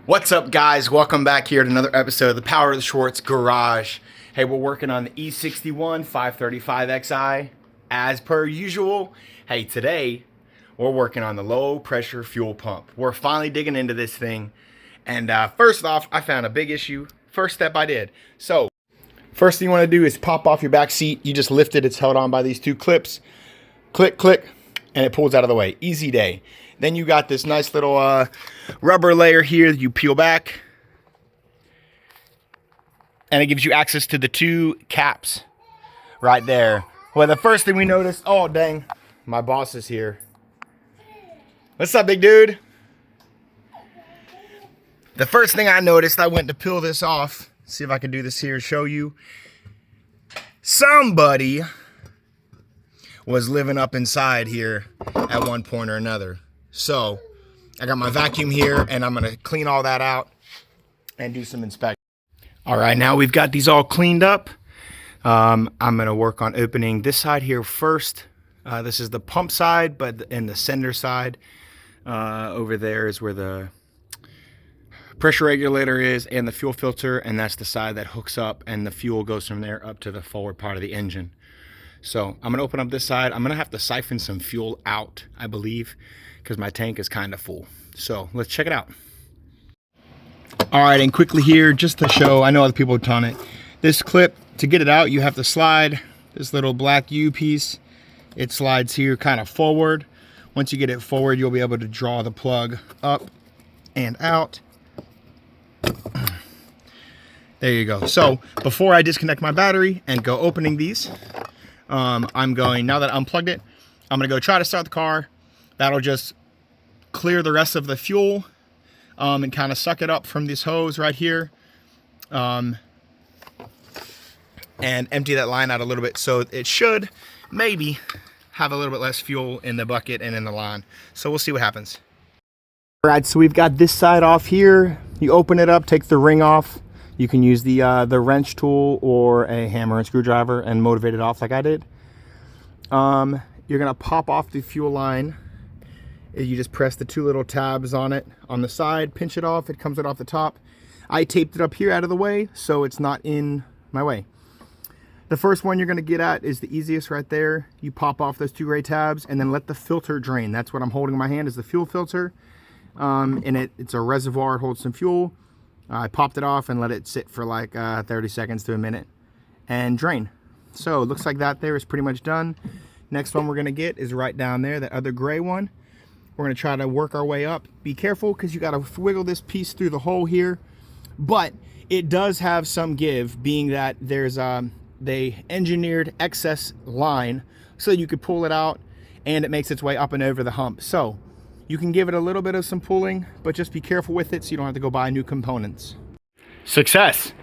What's up, guys? Welcome back here to another episode of the Power of the Schwartz Garage. Hey, we're working on the e61 535xi as per usual. Hey, today we're working on the low pressure fuel pump. We're finally digging into this thing. And first off, I found a big issue. First step I did. So first thing you want to do is pop off your back seat. You just lift it. It's held on by these two clips. Click, click, and it pulls out of the way. Easy day. Then you got this nice little rubber layer here that you peel back. And it gives you access to the two caps right there. Well, the first thing we noticed, oh dang, my boss is here. What's up, big dude? The first thing I noticed, I went to peel this off. See if I can do this here, show you. Somebody was living up inside here at one point or another. So I got my vacuum here and I'm gonna clean all that out and do some inspection. All right, now we've got these all cleaned up. I'm gonna work on opening this side here first. This is the pump side, but in the sender side, over there is where the pressure regulator is and the fuel filter, and that's the side that hooks up and the fuel goes from there up to the forward part of the engine. So I'm gonna open up this side. I'm gonna have to siphon some fuel out, I believe, because my tank is kind of full. So let's check it out. All right, and quickly here, just to show, I know other people have done it. This clip, to get it out, you have to slide this little black U piece. It slides here kind of forward. Once you get it forward, you'll be able to draw the plug up and out. There you go. So before I disconnect my battery and go opening these, I'm going, now that I unplugged it, I'm gonna go try to start the car. That'll just clear the rest of the fuel and kind of suck it up from this hose right here, and empty that line out a little bit, so it should maybe have a little bit less fuel in the bucket and in the line. So we'll see what happens. All right, so we've got this side off here. You open it up, take the ring off. You can use the wrench tool or a hammer and screwdriver and motivate it off like I did. You're gonna pop off the fuel line. You just press the two little tabs on it on the side, pinch it off, it comes right off the top. I taped it up here out of the way so it's not in my way. The first one you're gonna get at is the easiest right there. You pop off those two gray tabs and then let the filter drain. That's what I'm holding in my hand, is the fuel filter. And it's a reservoir, it holds some fuel. I popped it off and let it sit for like 30 seconds to a minute and drain. So it looks like that there is pretty much done. Next one we're gonna get is right down there, that other gray one. We're gonna try to work our way up. Be careful, because you gotta wiggle this piece through the hole here. But it does have some give, being that there's they engineered excess line so you could pull it out and it makes its way up and over the hump. So you can give it a little bit of some pulling, but just be careful with it so you don't have to go buy new components. Success.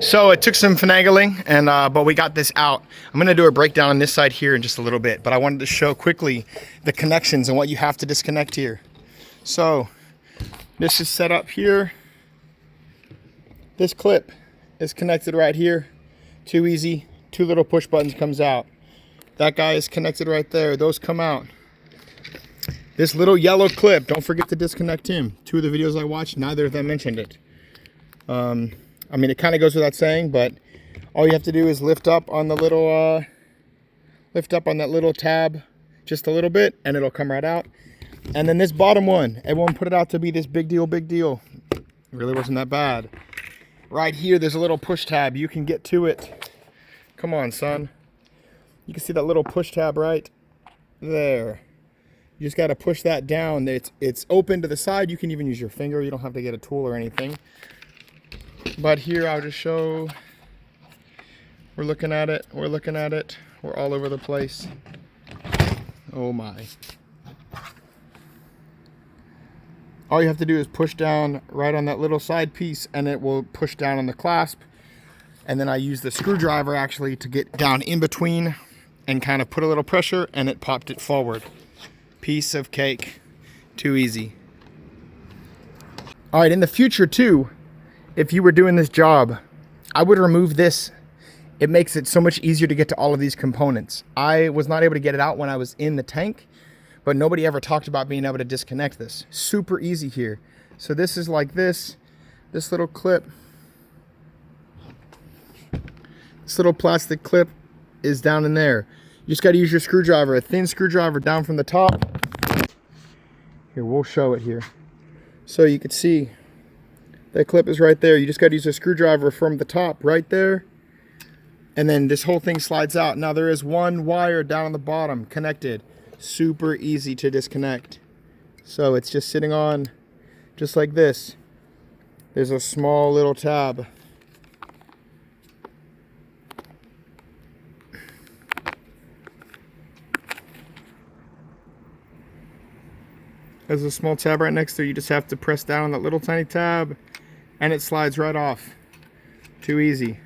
So it took some finagling, and but we got this out. I'm gonna do a breakdown on this side here in just a little bit, but I wanted to show quickly the connections and what you have to disconnect here. So this is set up here. This clip is connected right here. Too easy. Two little push buttons comes out. That guy is connected right there. Those come out. This little yellow clip, don't forget to disconnect him. Two of the videos I watched, neither of them mentioned it. I mean, it kind of goes without saying, but all you have to do is lift up on the little, lift up on that little tab just a little bit, and it'll come right out. And then this bottom one, everyone put it out to be this big deal, big deal. It really wasn't that bad. Right here, there's a little push tab. You can get to it. Come on, son. You can see that little push tab right there. You just got to push that down. It's open to the side. You can even use your finger. You don't have to get a tool or anything. But here I'll just show, we're looking at it, we're looking at it, we're all over the place. Oh my. All you have to do is push down right on that little side piece and it will push down on the clasp. And then I use the screwdriver actually to get down in between and kind of put a little pressure, and it popped it forward. Piece of cake. Too easy. All right, in the future too, if you were doing this job, I would remove this. It makes it so much easier to get to all of these components. I was not able to get it out when I was in the tank, but nobody ever talked about being able to disconnect this. Super easy here. So this is like this little clip. This little plastic clip is down in there. You just got to use your screwdriver, a thin screwdriver down from the top. Here, we'll show it here. So you can see that clip is right there. You just got to use a screwdriver from the top right there. And then this whole thing slides out. Now there is one wire down on the bottom connected. Super easy to disconnect. So it's just sitting on just like this. There's a small little tab. There's a small tab right next to it. You just have to press down on that little tiny tab and it slides right off. Too easy.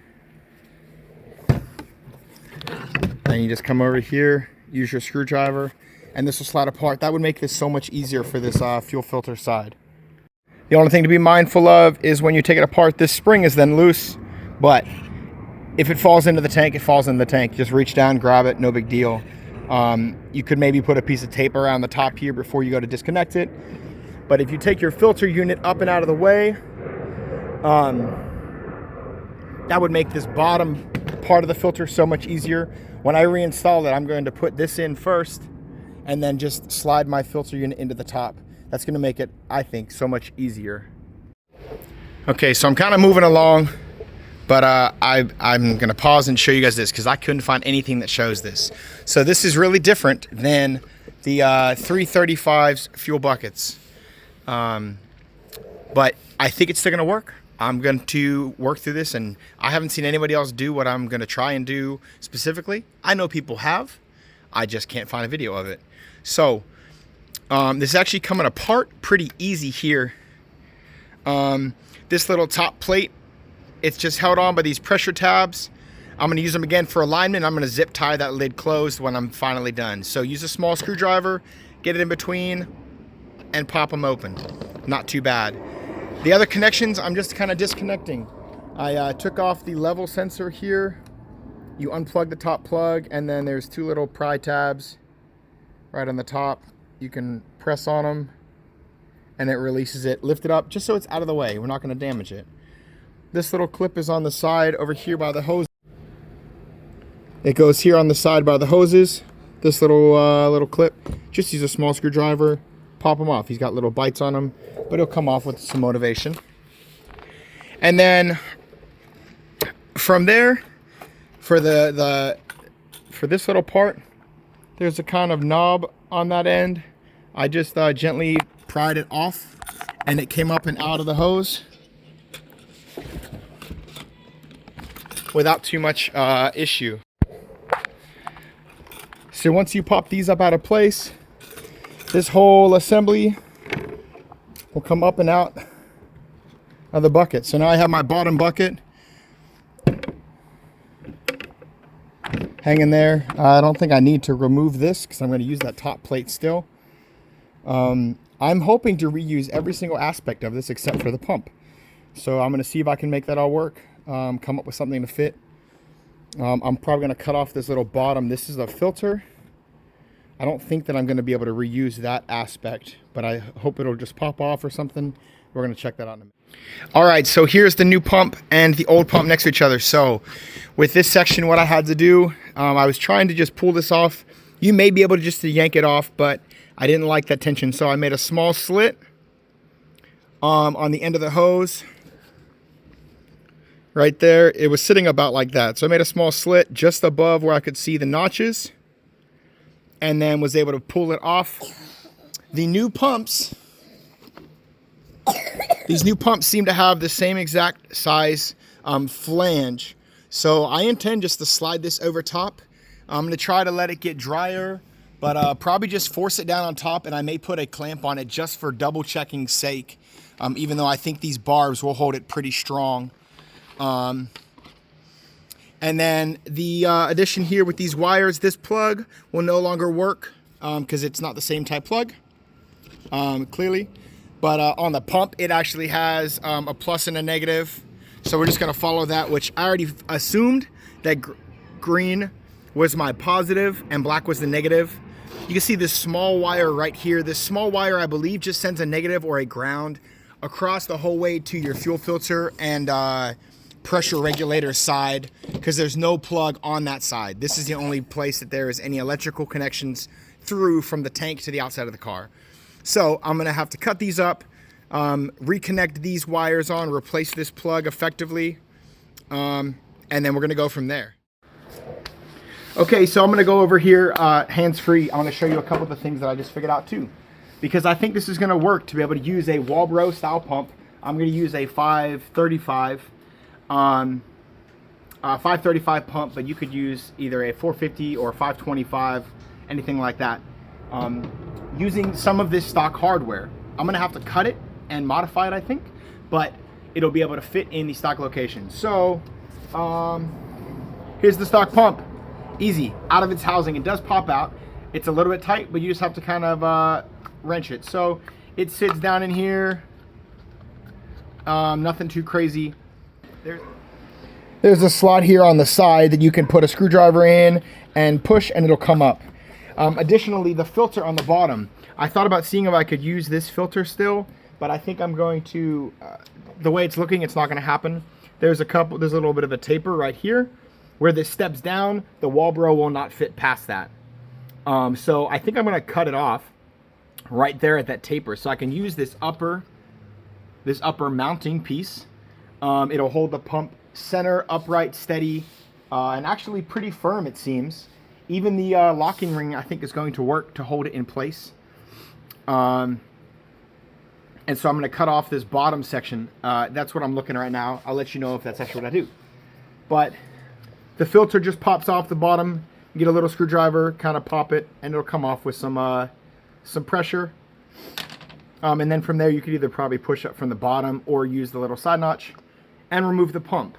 Then you just come over here, use your screwdriver, and this will slide apart. That would make this so much easier for this fuel filter side. The only thing to be mindful of is when you take it apart, this spring is then loose, but if it falls into the tank, it falls in the tank. Just reach down, grab it, no big deal. You could maybe put a piece of tape around the top here before you go to disconnect it. But if you take your filter unit up and out of the way, that would make this bottom part of the filter so much easier. When I reinstall it, I'm going to put this in first and then just slide my filter unit into the top. That's going to make it, I think, so much easier. Okay, so I'm kind of moving along, but I'm going to pause and show you guys this because I couldn't find anything that shows this. So this is really different than the 335's fuel buckets. But I think it's still going to work. I'm going to work through this, and I haven't seen anybody else do what I'm going to try and do specifically. I know people have. I just can't find a video of it. So this is actually coming apart pretty easy here. This little top plate, it's just held on by these pressure tabs. I'm going to use them again for alignment. I'm going to zip tie that lid closed when I'm finally done. So use a small screwdriver, get it in between, and pop them open. Not too bad. The other connections, I'm just kind of disconnecting. I took off the level sensor here. You unplug the top plug, and then there's two little pry tabs right on the top. You can press on them, and it releases it. Lift it up just so it's out of the way. We're not going to damage it. This little clip is on the side over here by the hose. It goes here on the side by the hoses. This little clip, just use a small screwdriver, pop them off. He's got little bites on them, but it'll come off with some motivation. And then from there, for for this little part, there's a kind of knob on that end. I just gently pried it off, and it came up and out of the hose without too much issue. So once you pop these up out of place, this whole assembly will come up and out of the bucket. So now I have my bottom bucket hanging there. I don't think I need to remove this because I'm going to use that top plate still. I'm hoping to reuse every single aspect of this except for the pump. So I'm going to see if I can make that all work, come up with something to fit. I'm probably going to cut off this little bottom. This is a filter. I don't think that I'm going to be able to reuse that aspect, but I hope it'll just pop off or something. We're going to check that out in a minute. All right, so here's the new pump and the old pump next to each other. So with this section, what I had to do, I was trying to just pull this off. You may be able to just yank it off, but I didn't like that tension. So I made a small slit on the end of the hose. Right there, it was sitting about like that. So I made a small slit just above where I could see the notches, and then was able to pull it off. The new pumps, these new pumps seem to have the same exact size flange. So I intend just to slide this over top. I'm going to try to let it get drier, but probably just force it down on top, and I may put a clamp on it just for double checking sake, even though I think these barbs will hold it pretty strong. And then the addition here with these wires, this plug will no longer work because it's not the same type plug, clearly. But on the pump, it actually has a plus and a negative. So we're just going to follow that, which I already assumed that green was my positive and black was the negative. You can see this small wire right here. This small wire, I believe, just sends a negative or a ground. across the whole way to your fuel filter and pressure regulator side, because there's no plug on that side. This is the only place that there is any electrical connections through from the tank to the outside of the car. So I'm gonna have to cut these up, reconnect these wires on, replace this plug effectively, and then we're gonna go from there. Okay, so I'm gonna go over here hands-free. I wanna show you a couple of the things that I just figured out too, because I think this is gonna work to be able to use a WALBRO style pump. I'm gonna use a 535 pump, but you could use either a 450 or 525, anything like that. Using some of this stock hardware. I'm gonna have to cut it and modify it, I think, but it'll be able to fit in the stock location. So here's the stock pump. Easy, out of its housing. It does pop out. It's a little bit tight, but you just have to kind of wrench it. So it sits down in here. Nothing too crazy. There's a slot here on the side that you can put a screwdriver in and push, and it'll come up. Additionally, the filter on the bottom, I thought about seeing if I could use this filter still, but I think I'm going to, the way it's looking, it's not going to happen. There's a little bit of a taper right here. Where this steps down, the WALBRO will not fit past that. So I think I'm going to cut it off right there at that taper, so I can use this upper mounting piece. It'll hold the pump center, upright, steady, and actually pretty firm, it seems. Even the locking ring, I think, is going to work to hold it in place. And so I'm going to cut off this bottom section. That's what I'm looking at right now. I'll let you know if that's actually what I do. But the filter just pops off the bottom. You get a little screwdriver, kind of pop it, and it'll come off with some pressure. And then from there, you could either probably push up from the bottom or use the little side notch and remove the pump.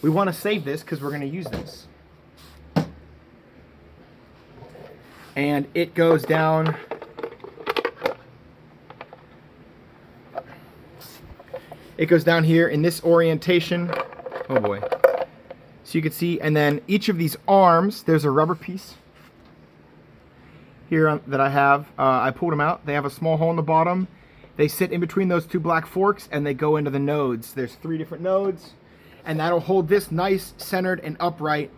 We want to save this because we're going to use this. And it goes down. It goes down here in this orientation. Oh boy. So you can see, and then each of these arms, there's a rubber piece here that I have. I pulled them out. They have a small hole in the bottom. They sit in between those two black forks, and they go into the nodes. There's 3 different nodes, and that'll hold this nice, centered, and upright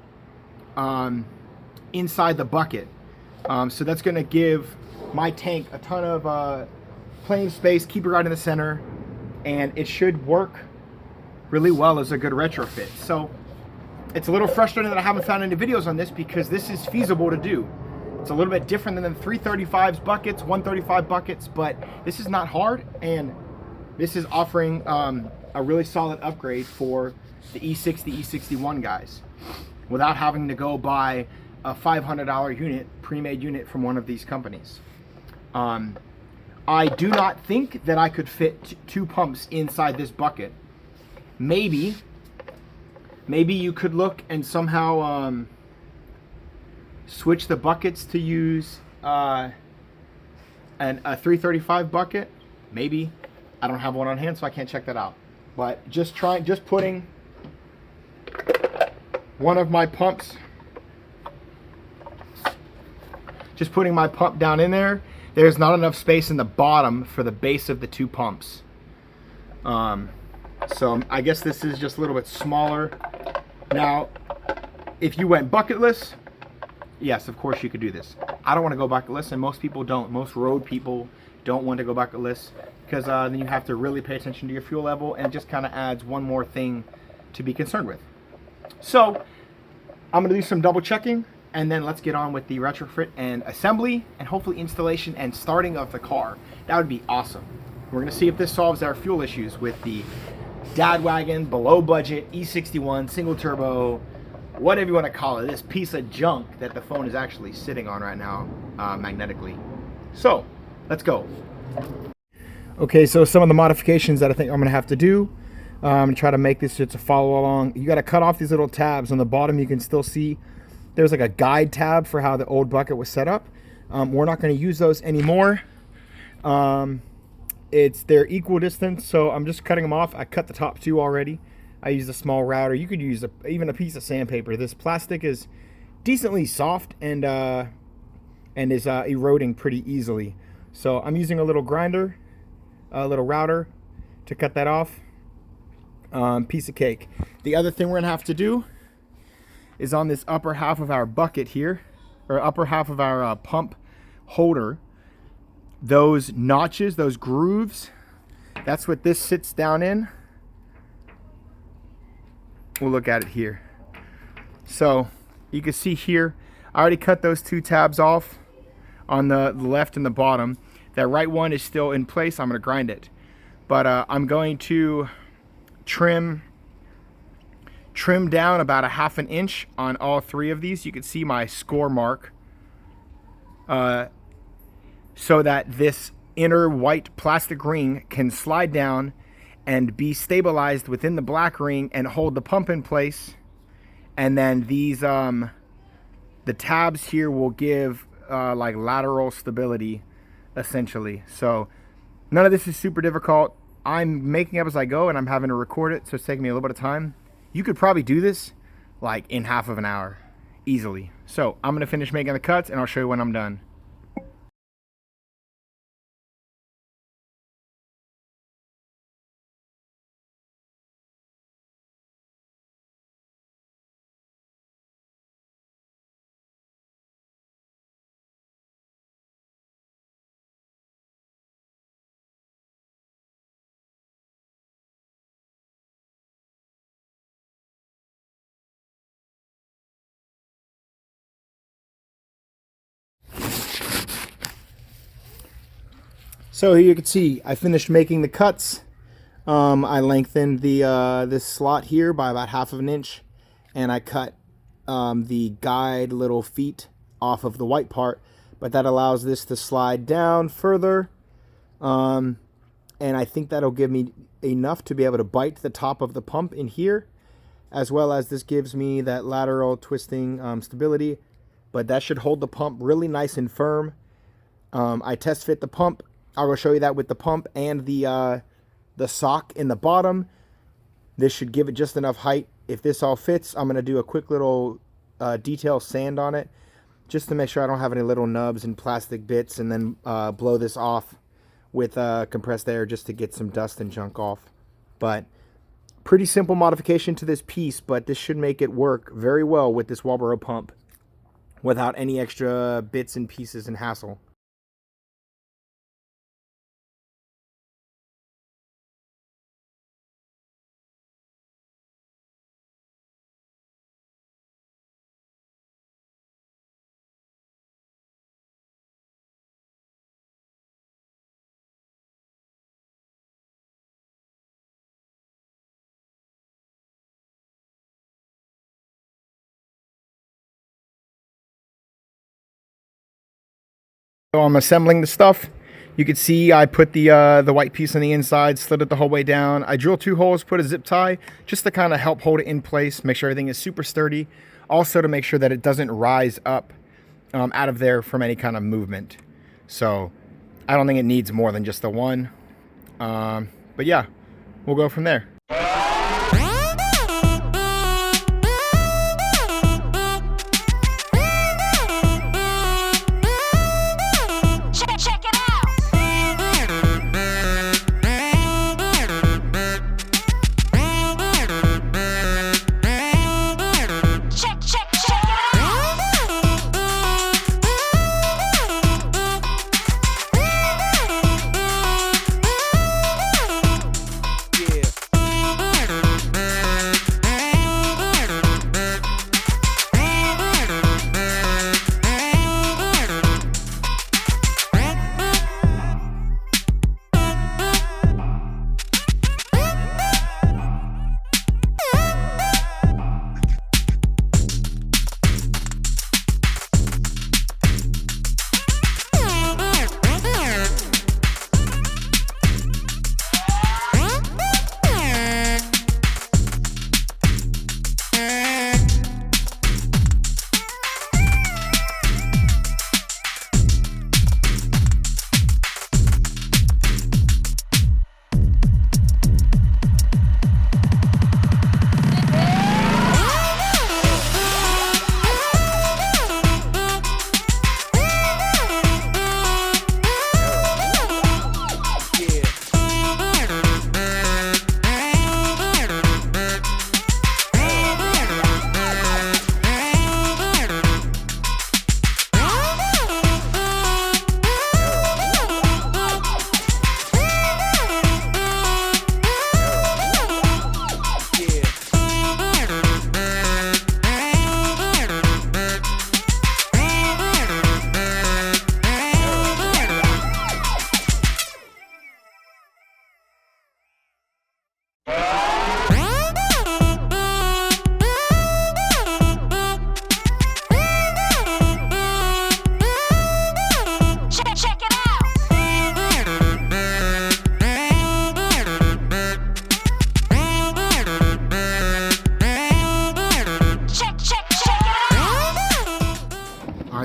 inside the bucket. So that's going to give my tank a ton of plenty of space, keep it right in the center, and it should work really well as a good retrofit. So it's a little frustrating that I haven't found any videos on this, because this is feasible to do. It's a little bit different than the 335s buckets, 135 buckets, but this is not hard, and this is offering a really solid upgrade for the E60, e61 guys without having to go buy a $500 unit, pre-made unit from one of these companies. I do not think that I could fit 2 pumps inside this bucket. Maybe you could look and somehow switch the buckets to use a 335 bucket. Maybe. I don't have one on hand, so I can't check that out. But just putting one of my pumps, just putting my pump down in there, there's not enough space in the bottom for the base of the 2 pumps. So I guess this is just a little bit smaller. Now, if you went bucketless, yes, of course you could do this. I don't want to go bucketless, and most people don't. Most road people don't want to go bucketless, because then you have to really pay attention to your fuel level, and it just kind of adds one more thing to be concerned with. So I'm going to do some double checking, and then let's get on with the retrofit and assembly, and hopefully installation and starting of the car. That would be awesome. We're going to see if this solves our fuel issues with the dad wagon, below budget, e61, single turbo, whatever you want to call it, this piece of junk that the phone is actually sitting on right now magnetically. So let's go. Okay, so some of the modifications that I think I'm going to have to do to try to make this just a follow along. You got to cut off these little tabs on the bottom. You can still see there's like a guide tab for how the old bucket was set up. We're not going to use those anymore. They're equal distance, so I'm just cutting them off. I cut the top 2 already. I used a small router. You could use even a piece of sandpaper. This plastic is decently soft and is eroding pretty easily. So I'm using a little grinder, a little router, to cut that off. Piece of cake. The other thing we're gonna have to do is on this upper half of our bucket here, or upper half of our pump holder, those notches, those grooves, that's what this sits down in. We'll look at it here. So you can see here, I already cut those 2 tabs off on the left and the bottom. That right one is still in place. I'm gonna grind it, but I'm going to trim down about a 1/2 inch on all 3 of these. You can see my score mark, so that this inner white plastic ring can slide down and be stabilized within the black ring and hold the pump in place. And then these the tabs here will give like lateral stability, essentially. So none of this is super difficult. I'm making up as I go, and I'm having to record it, so it's taking me a little bit of time. You could probably do this like in 1/2 an hour easily. So I'm gonna finish making the cuts, and I'll show you when I'm done. So here you can see I finished making the cuts. I lengthened the this slot here by about 1/2 inch, and I cut the guide little feet off of the white part, but that allows this to slide down further, and I think that'll give me enough to be able to bite the top of the pump in here, as well as this gives me that lateral twisting stability, but that should hold the pump really nice and firm. I test fit the pump. I will show you that with the pump and the sock in the bottom. This should give it just enough height. If this all fits, I'm going to do a quick little detail sand on it, just to make sure I don't have any little nubs and plastic bits, and then blow this off with compressed air just to get some dust and junk off. But pretty simple modification to this piece, but this should make it work very well with this WALBRO pump without any extra bits and pieces and hassle. So I'm assembling the stuff. You can see I put the white piece on the inside, slid it the whole way down. I drilled 2 holes, put a zip tie, just to kind of help hold it in place, make sure everything is super sturdy. Also to make sure that it doesn't rise up out of there from any kind of movement. So I don't think it needs more than just the one. But yeah, we'll go from there.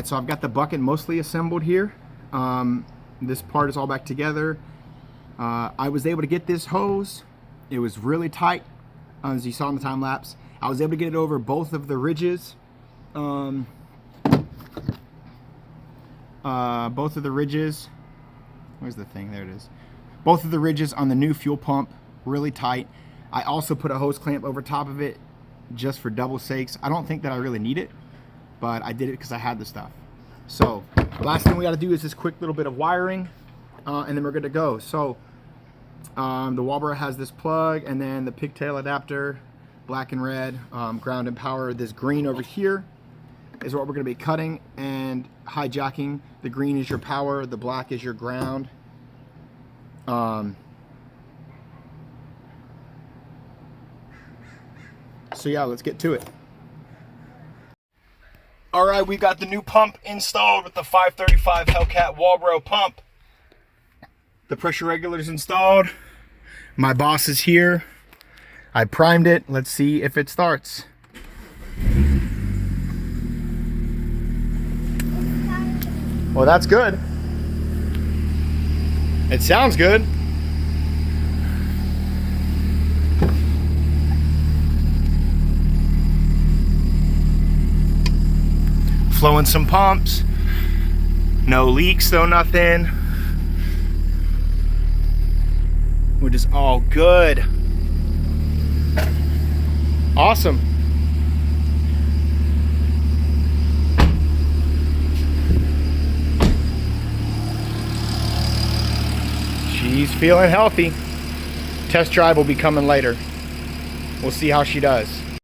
right, so I've got the bucket mostly assembled here. This part is all back together. I was able to get this hose. It was really tight, as you saw in the time lapse. I was able to get it over both of the ridges. Both of the ridges. Where's the thing? There it is. Both of the ridges on the new fuel pump, really tight. I also put a hose clamp over top of it just for double sakes. I don't think that I really need it, but I did it because I had the stuff. So last thing we got to do is this quick little bit of wiring, and then we're good to go. So the WALBRO has this plug, and then the pigtail adapter, black and red, ground and power. This green over here is what we're going to be cutting and hijacking. The green is your power, the black is your ground. So yeah, let's get to it. All right, we've got the new pump installed with the 535 Hellcat WALBRO pump. The pressure regulator's installed. My boss is here. I primed it. Let's see if it starts. Well, that's good. It sounds good. Flowing some pumps. No leaks, though, nothing. Which is all good. Awesome. She's feeling healthy. Test drive will be coming later. We'll see how she does.